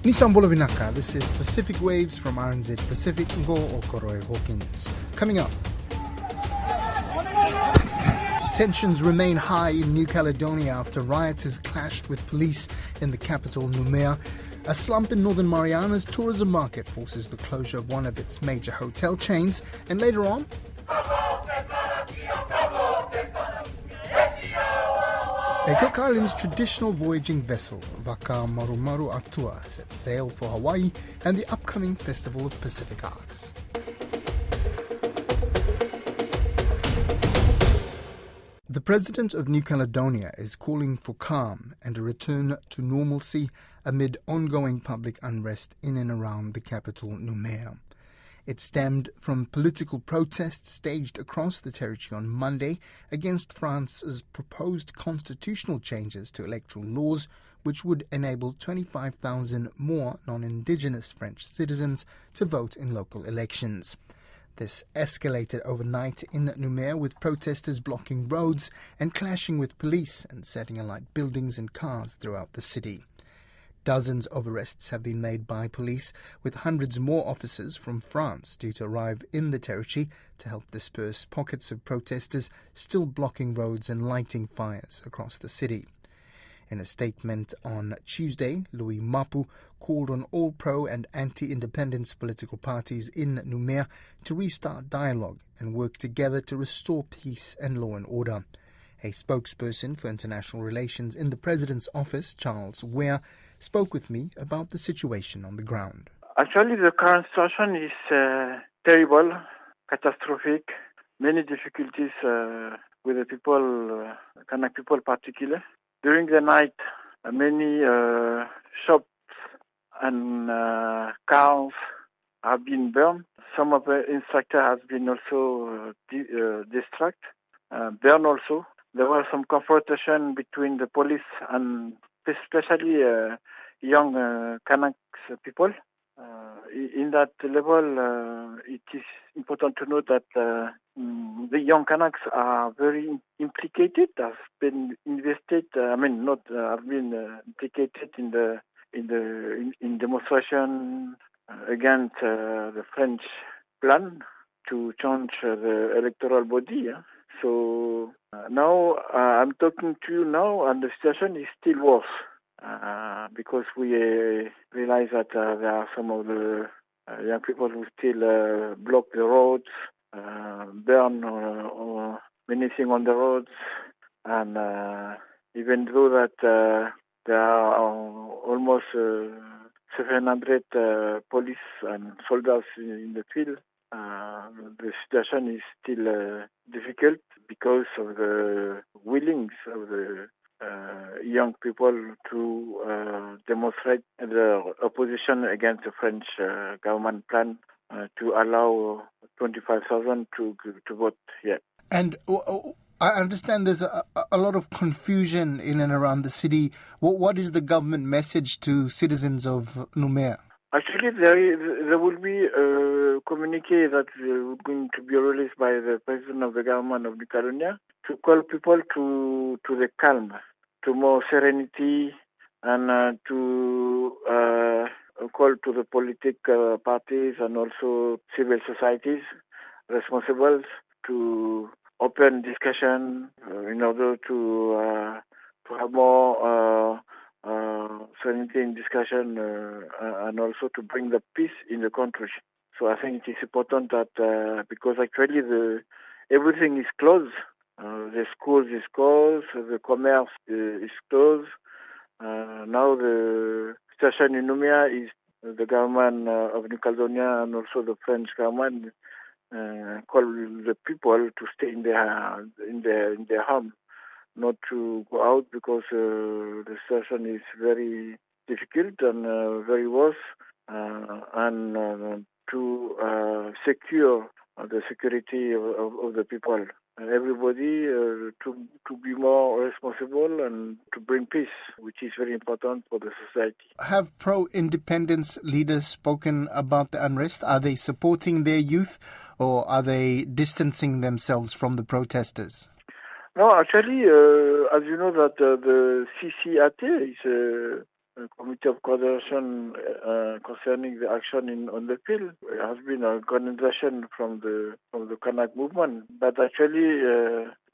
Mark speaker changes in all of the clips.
Speaker 1: Nissan Bolovinaca, this is Pacific Waves from RNZ Pacific, Ngo Okoroy Hawkins. Coming up. Tensions remain high in New Caledonia after rioters clashed with police in the capital, Noumea. A slump in Northern Mariana's tourism market forces the closure of one of its major hotel chains. And later on, a Cook Islands traditional voyaging vessel, Waka Marumaru Atua, set sail for Hawaii and the upcoming Festival of Pacific Arts. The President of New Caledonia is calling for calm and a return to normalcy amid ongoing public unrest in and around the capital, Noumea. It stemmed from political protests staged across the territory on Monday against France's proposed constitutional changes to electoral laws, which would enable 25,000 more non-indigenous French citizens to vote in local elections. This escalated overnight in Noumea, with protesters blocking roads and clashing with police and setting alight buildings and cars throughout the city. Dozens of arrests have been made by police, with hundreds more officers from France due to arrive in the territory to help disperse pockets of protesters still blocking roads and lighting fires across the city. In a statement on Tuesday, Louis Mapu called on all pro- and anti-independence political parties in Noumea to restart dialogue and work together to restore peace and law and order. A spokesperson for international relations in the President's office, Charles Ware, spoke with me about the situation on the ground.
Speaker 2: Actually, the current situation is terrible, catastrophic, many difficulties with the people, Kanak people particularly. During the night, many shops and cars have been burned. Some of the infrastructure has been also destroyed, burned also. There was some confrontation between the police and especially young Kanak people. In that level, it is important to note that the young Kanaks are very implicated, have been invested. Have been implicated in demonstration against the French plan to change the electoral body. So now I'm talking to you now, and the situation is still worse because we realize that there are some of the young people who still block the roads, burn many things on the roads, and even though that there are almost 700 police and soldiers in the field, the situation is still difficult because of the willings of the young people to demonstrate their opposition against the French government plan to allow 25,000 to vote here.
Speaker 1: And I understand there's a lot of confusion in and around the city. What is the government message to citizens of Noumea?
Speaker 2: Actually, there will be a communique that is going to be released by the President of the government of New Caledonia to call people to the calm, to more serenity, and to call to the political parties and also civil societies responsible to open discussion in order to have more serenity in discussion and also to bring the peace in the country. So I think it is important that because actually everything is closed. The schools is closed, the commerce is closed. Now the situation in Noumea is the government of New Caledonia and also the French government call the people to stay in their home, not to go out because the situation is very difficult and very worse, and to secure the security of the people. Everybody to be more responsible and to bring peace, which is very important for the society.
Speaker 1: Have pro-independence leaders spoken about the unrest? Are they supporting their youth, or are they distancing themselves from the protesters?
Speaker 2: No, actually, as you know, that the CCAT is Committee of Coordination concerning the action on the field. It has been an organization from the Kanak movement, but actually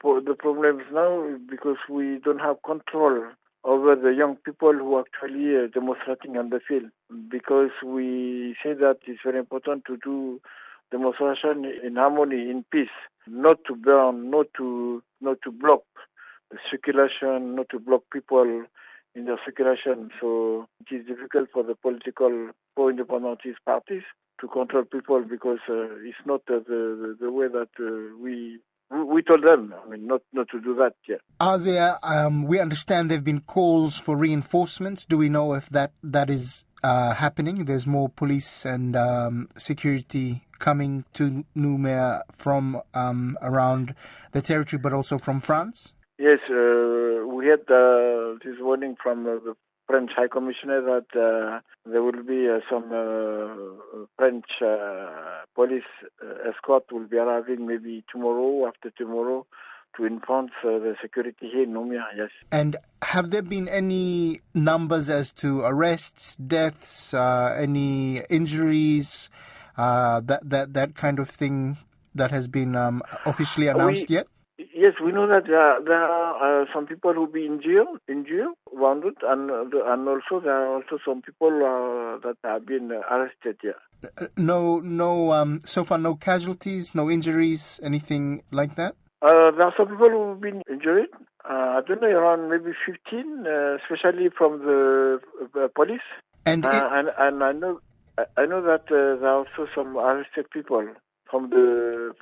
Speaker 2: the problem is now because we don't have control over the young people who are actually demonstrating on the field, because we say that it's very important to do demonstration in harmony, in peace, not to burn, not to block the circulation, not to block people in their circulation. So it is difficult for the political pro-independentist parties to control people, because it's not the way that we told them. I mean, not to do that yet.
Speaker 1: Are there? We understand there have been calls for reinforcements. Do we know if that is happening? There's more police and security coming to Noumea from around the territory, but also from France?
Speaker 2: Yes, we had this warning from the French High Commissioner that there will be some French police escort will be arriving maybe tomorrow, after tomorrow, to enhance the security here in Noumea, yes.
Speaker 1: And have there been any numbers as to arrests, deaths, any injuries, that kind of thing that has been officially announced yet?
Speaker 2: Yes, we know that there are some people who be in jail, wounded, and also there are also some people that have been arrested here.
Speaker 1: So far no casualties, no injuries, anything like that?
Speaker 2: There are some people who have been injured. I don't know, around maybe 15, especially from the police. And I know that there are also some arrested people from the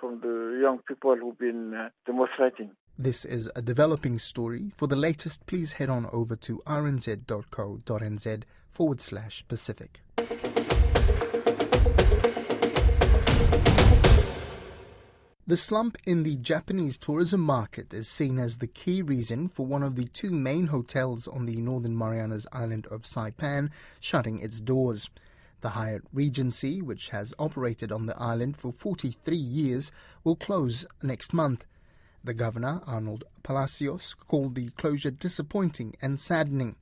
Speaker 2: young people who've been demonstrating.
Speaker 1: This is a developing story. For the latest, please head on over to rnz.co.nz/Pacific. The slump in the Japanese tourism market is seen as the key reason for one of the two main hotels on the Northern Mariana's island of Saipan shutting its doors. The Hyatt Regency, which has operated on the island for 43 years, will close next month. The governor, Arnold Palacios, called the closure disappointing and saddening.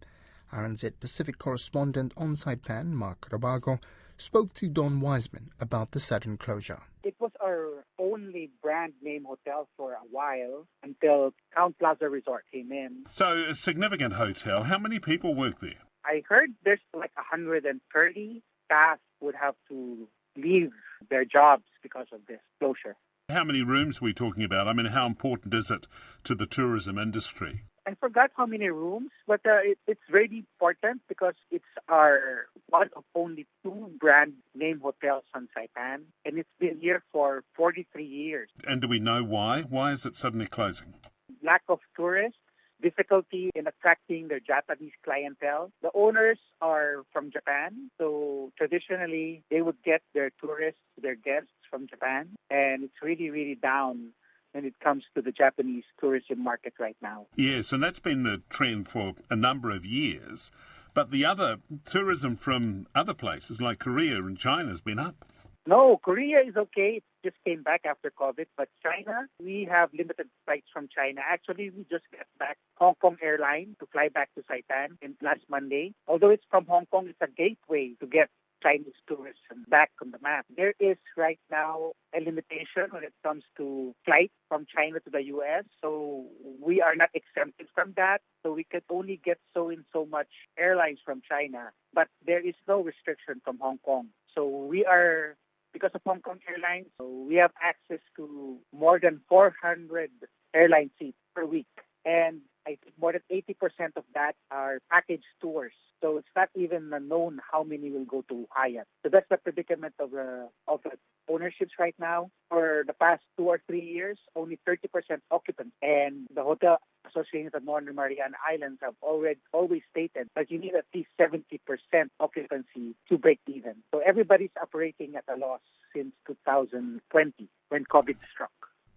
Speaker 1: RNZ Pacific correspondent on Saipan, Mark Rabago, spoke to Don Wiseman about the sudden closure.
Speaker 3: It was our only brand name hotel for a while until Count Plaza Resort came in.
Speaker 4: So a significant hotel. How many people work there?
Speaker 3: I heard there's like 130 staff would have to leave their jobs because of this closure.
Speaker 4: How many rooms are we talking about? I mean, how important is it to the tourism industry?
Speaker 3: I forgot how many rooms, but it's very important because it's our one of only two brand name hotels on Saipan, and it's been here for 43 years.
Speaker 4: And do we know why? Why is it suddenly closing?
Speaker 3: Lack of tourists, difficulty in attracting their Japanese clientele. The owners are from Japan, so traditionally they would get their tourists, their guests from Japan, and it's really, really down when it comes to the Japanese tourism market right now.
Speaker 4: Yes, and that's been the trend for a number of years. But the other tourism from other places like Korea and China has been up.
Speaker 3: No, Korea is okay. It just came back after COVID. But China, we have limited flights from China. Actually, we just got back Hong Kong airline to fly back to Saipan last Monday. Although it's from Hong Kong, it's a gateway to get Chinese tourism back on the map. There is right now a limitation when it comes to flights from China to the U.S., so we are not exempted from that. So we can only get so and so much airlines from China, but there is no restriction from Hong Kong. So we are, because of Hong Kong Airlines, so we have access to more than 400 airline seats per week. And I think more than 80% of that are package tours. So it's not even known how many will go to Hyatt. So that's the predicament of the ownerships right now. For the past 2 or 3 years, only 30% occupants. And the hotel associations of Northern Mariana Islands have always stated that you need at least 70% occupancy to break even. So everybody's operating at a loss since 2020 when COVID struck.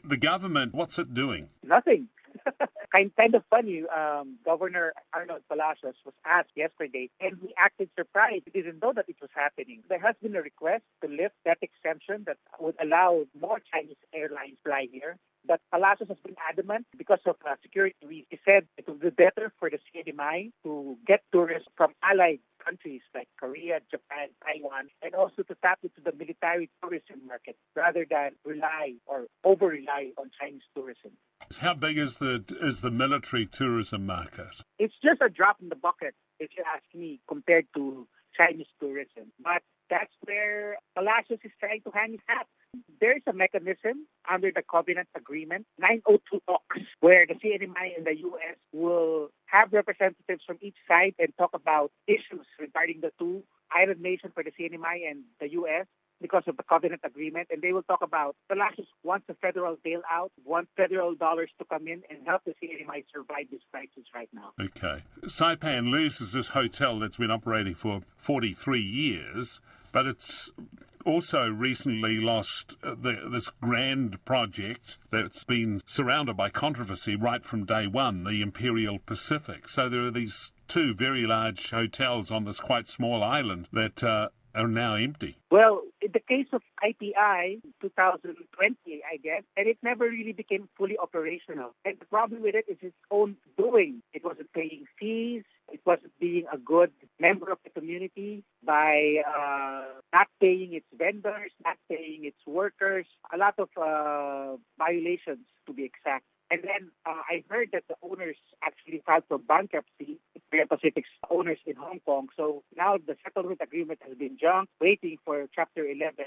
Speaker 4: The government, what's it doing?
Speaker 3: Nothing. Kind of funny. Governor Arnold Palacios was asked yesterday, and he acted surprised. He didn't know that it was happening. There has been a request to lift that exemption that would allow more Chinese airlines fly here. But Palacios has been adamant because of security reasons. He said it would be better for the CNMI to get tourists from allied countries like Korea, Japan, Taiwan, and also to tap into the military tourism market rather than rely or over-rely on Chinese tourism.
Speaker 4: How big is the military tourism market?
Speaker 3: It's just a drop in the bucket, if you ask me, compared to Chinese tourism. But that's where Palacios is trying to hang his hat. There's a mechanism under the Covenant Agreement, 902 talks, where the CNMI and the U.S. will have representatives from each side and talk about issues regarding the two island nations for the CNMI and the U.S. because of the Covenant Agreement. And they will talk about Palacios wants a federal bailout, wants federal dollars to come in and help the CNMI survive this crisis right now.
Speaker 4: Okay. Saipan loses this hotel that's been operating for 43 years, but it's also recently lost this grand project that's been surrounded by controversy right from day one, the Imperial Pacific. So there are these two very large hotels on this quite small island that are now empty.
Speaker 3: Well, in the case of IPI, 2020, I guess, and it never really became fully operational. And the problem with it is its own doing. It wasn't paying fees. It wasn't being a good member of the community by not paying its vendors, not paying its workers, a lot of violations to be exact. And then I heard that the owners actually filed for bankruptcy, Imperial Pacific's owners in Hong Kong. So now the settlement agreement has been junked, waiting for Chapter 11,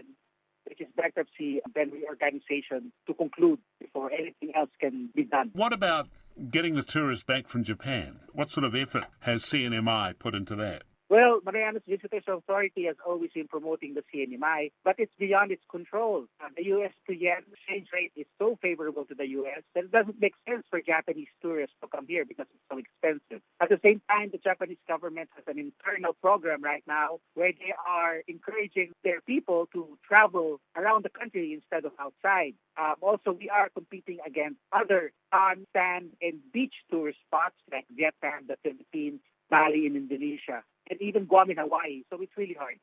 Speaker 3: which is bankruptcy and then reorganization, to conclude before anything else can be done.
Speaker 4: What about getting the tourists back from Japan? What sort of effort has CNMI put into that?
Speaker 3: Well, Mariana's Visitors Authority has always been promoting the CNMI, but it's beyond its control. The U.S. to yen exchange rate is so favorable to the U.S. that it doesn't make sense for Japanese tourists to come here because it's so expensive. At the same time, the Japanese government has an internal program right now where they are encouraging their people to travel around the country instead of outside. Also, we are competing against other sand, and beach tourist spots like Vietnam, the Philippines, Bali in Indonesia, and even Guam in Hawaii. So it's really hard.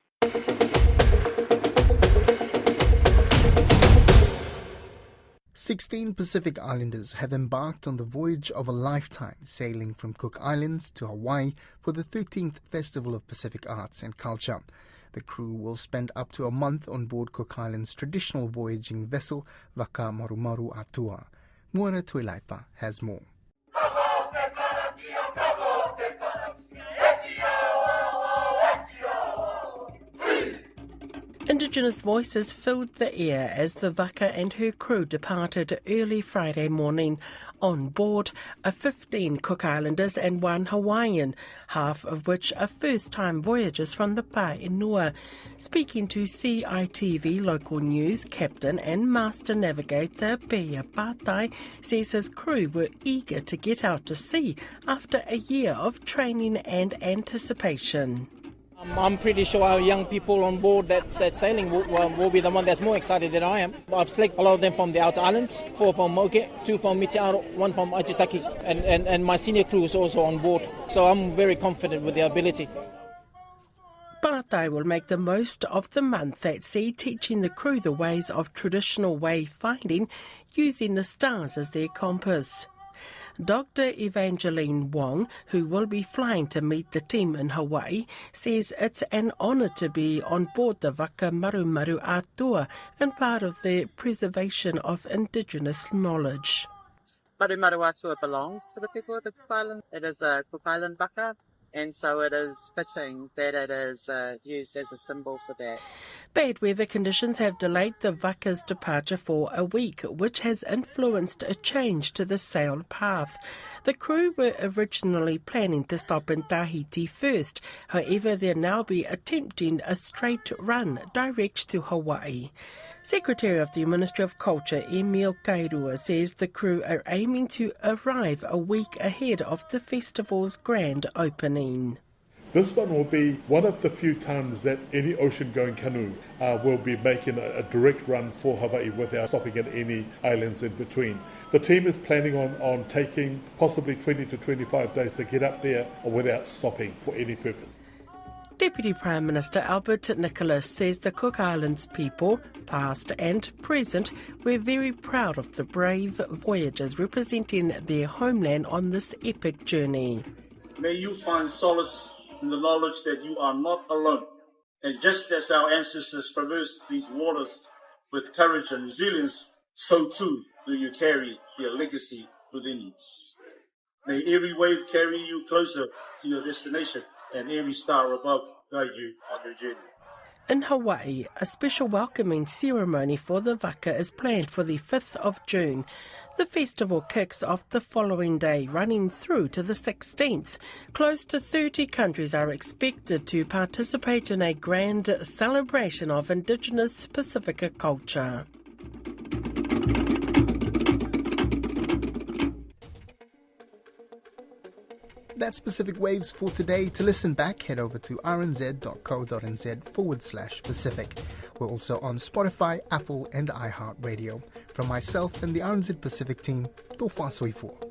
Speaker 1: 16 Pacific Islanders have embarked on the voyage of a lifetime, sailing from Cook Islands to Hawaii for the 13th Festival of Pacific Arts and Culture. The crew will spend up to a month on board Cook Islands' traditional voyaging vessel, Vaka Marumaru Atua. Muara Tuilaipa has more.
Speaker 5: Indigenous voices filled the air as the Vaka and her crew departed early Friday morning. On board are 15 Cook Islanders and 1 Hawaiian, half of which are first-time voyagers from the Pāinua. Speaking to CITV Local News, Captain and Master Navigator Pea Pātai says his crew were eager to get out to sea after a year of training and anticipation.
Speaker 6: I'm pretty sure our young people on board that's sailing will be the one that's more excited than I am. I've selected a lot of them from the outer islands, 4 from Moke, 2 from Mitiaro, 1 from Aitutaki, and my senior crew is also on board. So I'm very confident with their ability.
Speaker 5: Pātai will make the most of the month at sea, teaching the crew the ways of traditional wayfinding, using the stars as their compass. Dr. Evangeline Wong, who will be flying to meet the team in Hawaii, says it's an honour to be on board the Vaka Marumaru Atua and part of the preservation of Indigenous knowledge.
Speaker 7: Marumaru Atua belongs to the people of the Cook Island. It is a Cook Island Vaka, and so it is fitting that it is used as a symbol for that.
Speaker 5: Bad weather conditions have delayed the Vaka's departure for a week, which has influenced a change to the sail path. The crew were originally planning to stop in Tahiti first. However, they'll now be attempting a straight run direct to Hawaii. Secretary of the Ministry of Culture, Emil Kairua, says the crew are aiming to arrive a week ahead of the festival's grand opening.
Speaker 8: This one will be one of the few times that any ocean-going canoe will be making a direct run for Hawaii without stopping at any islands in between. The team is planning on taking possibly 20 to 25 days to get up there without stopping for any purpose.
Speaker 5: Deputy Prime Minister Albert Nicholas says the Cook Islands people, past and present, were very proud of the brave voyagers representing their homeland on this epic journey.
Speaker 9: May you find solace in the knowledge that you are not alone. And just as our ancestors traversed these waters with courage and resilience, so too do you carry their legacy within you. May every wave carry you closer to your destination, and every star above guide you on your journey.
Speaker 5: In Hawaii, a special welcoming ceremony for the waka is planned for the 5th of June. The festival kicks off the following day, running through to the 16th. Close to 30 countries are expected to participate in a grand celebration of Indigenous Pacifica culture.
Speaker 1: That's Pacific Waves for today. To listen back, head over to rnz.co.nz/Pacific. We're also on Spotify, Apple and iHeartRadio. From myself and the RNZ Pacific team, Tofa Soifo.